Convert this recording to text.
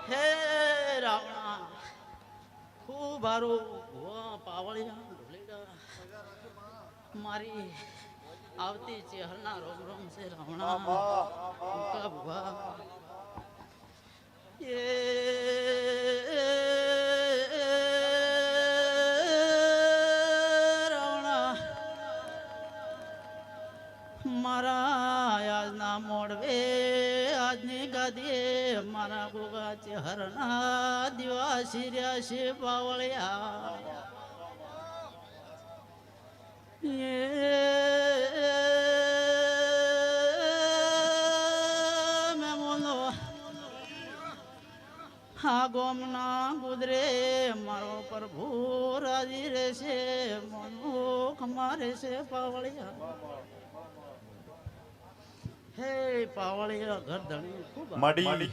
હે રાવણા ખૂબ હારું પાવળિયા ઢોલીડા મારી આવતી ચેહરના રોમ રોમ છે રાવણા ભૂકા ભૂકા રાવણા મારા આજના મોડવે આજની ગાદીએ મારા ગોગા ચેહરના દિવાસી રહ્યા છે પાવળિયા મેમોનો આ ગોમના ગુદરે મારો પ્રભુ રાજી રહેશે મનોખ મારે છે પાવળિયા હે પાવળિયા ઘર ધણી ખૂબ માડી